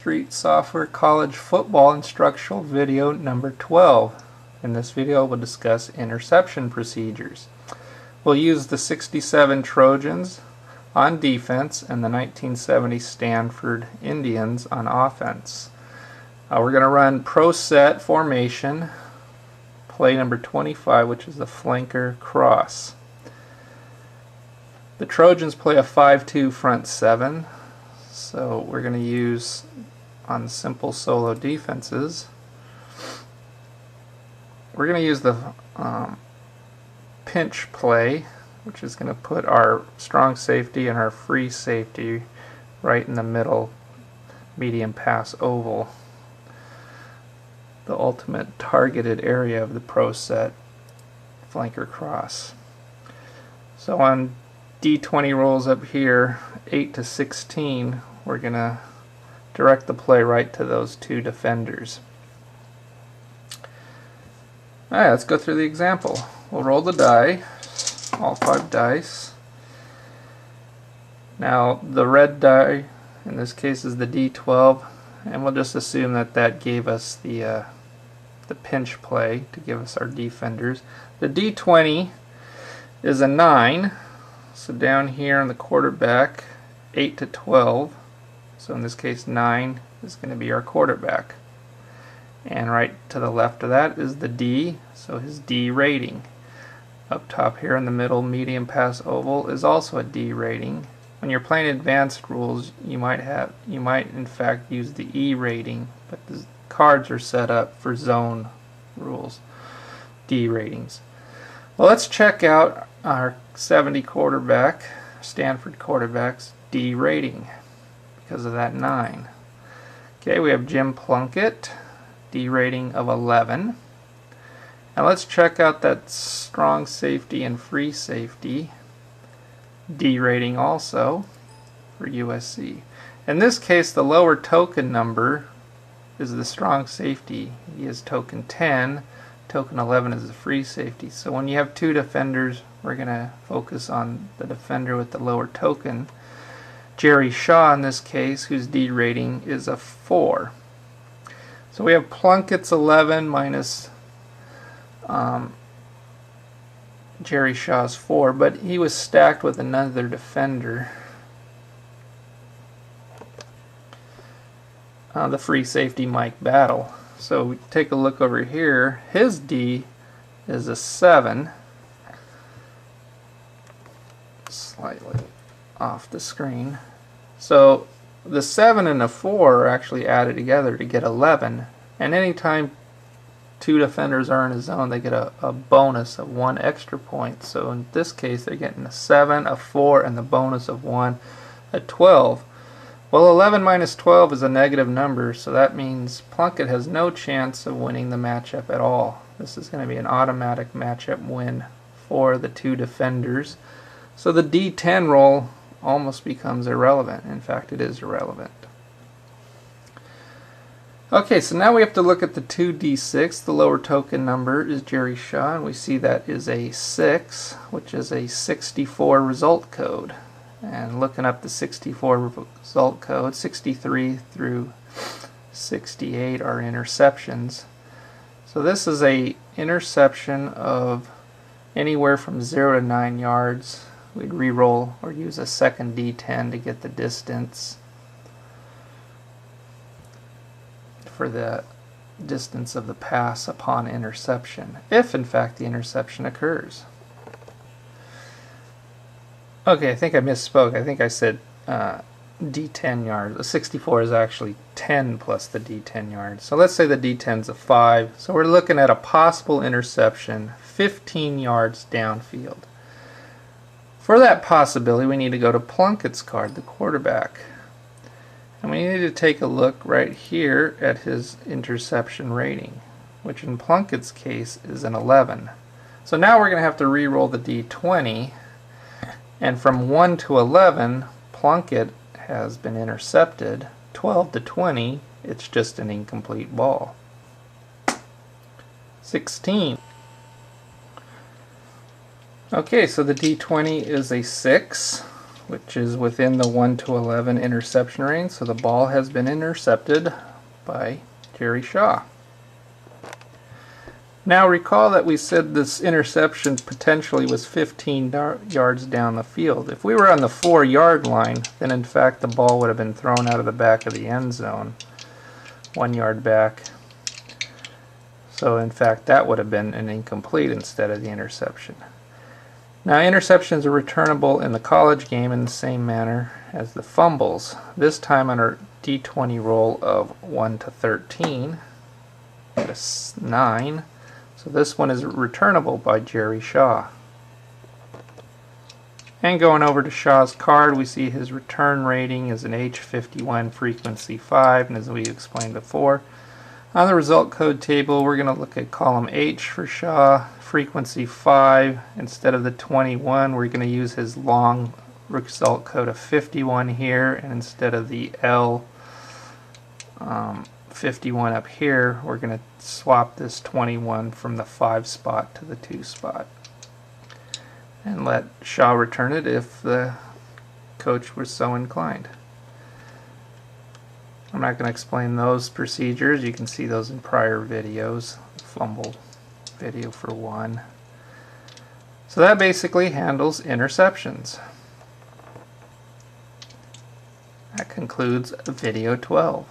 Street Software College Football Instructional Video number 12. In this video we'll discuss interception procedures. We'll use the 67 Trojans on defense and the 1970 Stanford Indians on offense. We're going to run pro set formation, play number 25, which is the flanker cross. The Trojans play a 5-2 front 7. So we're going to use on simple solo defenses, we're going to use the pinch play, which is going to put our strong safety and our free safety right in the middle medium pass oval, the ultimate targeted area of the pro set flanker cross. So on D20 rolls up here, 8 to 16, we're going to direct the play right to those two defenders. Alright, let's go through the example. We'll roll the die, all 5 dice. Now the red die, in this case, is the D12, and we'll just assume that that gave us the pinch play to give us our defenders. The D20 is a 9, so down here on the quarterback, 8 to 12. So in this case 9 is going to be our quarterback. And right to the left of that is the D, so his D rating. Up top here in the middle medium pass oval is also a D rating. When you're playing advanced rules, you might in fact use the E rating, but the cards are set up for zone rules, D ratings. Well, let's check out our 70 quarterback, Stanford quarterback's D rating because of that 9. Okay, we have Jim Plunkett, D rating of 11. Now let's check out that strong safety and free safety, D rating also for USC. In this case, the lower token number is the strong safety. He is token 10. Token 11 is the free safety. So when you have two defenders, we're going to focus on the defender with the lower token. Jerry Shaw in this case, whose D rating is a 4. So we have Plunkett's 11 minus Jerry Shaw's 4, but he was stacked with another defender. The free safety Mike Battle. So we take a look over here. His D is a 7. Slightly off the screen. So the 7 and the 4 are actually added together to get 11. And anytime two defenders are in a zone, they get a bonus of 1 extra point. So in this case, they're getting a 7, a 4, and the bonus of 1, a 12. Well, 11 minus 12 is a negative number, so that means Plunkett has no chance of winning the matchup at all. This is going to be an automatic matchup win for the two defenders. So the D10 roll almost becomes irrelevant. In fact, it is irrelevant. Okay, so now we have to look at the 2D6. The lower token number is Jerry Shaw, and we see that is a 6, which is a 64 result code. And looking up the 64 result code, 63 through 68 are interceptions. So this is a interception of anywhere from 0 to 9 yards. We'd re-roll or use a second D10 to get the distance for the distance of the pass upon interception, if in fact the interception occurs. Okay, I think I misspoke. I think I said D10 yards. The 64 is actually 10 plus the D10 yards. So let's say the D10 is a 5. So we're looking at a possible interception 15 yards downfield. For that possibility, we need to go to Plunkett's card, the quarterback. And we need to take a look right here at his interception rating, which in Plunkett's case is an 11. So now we're going to have to re-roll the D20. And from 1 to 11, Plunkett has been intercepted. 12 to 20, it's just an incomplete ball. 16. Okay, so the D20 is a 6, which is within the 1 to 11 interception range, so the ball has been intercepted by Jerry Shaw. Now recall that we said this interception potentially was 15 yards down the field. If we were on the 4-yard line, then in fact the ball would have been thrown out of the back of the end zone, 1 yard back. So in fact that would have been an incomplete instead of the interception. Now interceptions are returnable in the college game in the same manner as the fumbles. This time on our D20 roll of 1 to 13, got a 9. So this one is returnable by Jerry Shaw. And going over to Shaw's card, we see his return rating is an H51, frequency 5, and as we explained before, on the result code table we're going to look at column H for Shaw, frequency 5. Instead of the 21, we're going to use his long result code of 51 here, and instead of the L 51 up here, we're going to swap this 21 from the 5 spot to the 2 spot and let Shaw return it if the coach was so inclined. I'm not going to explain those procedures. You can see those in prior videos, fumble video for 1. So that basically handles interceptions. That concludes video 12.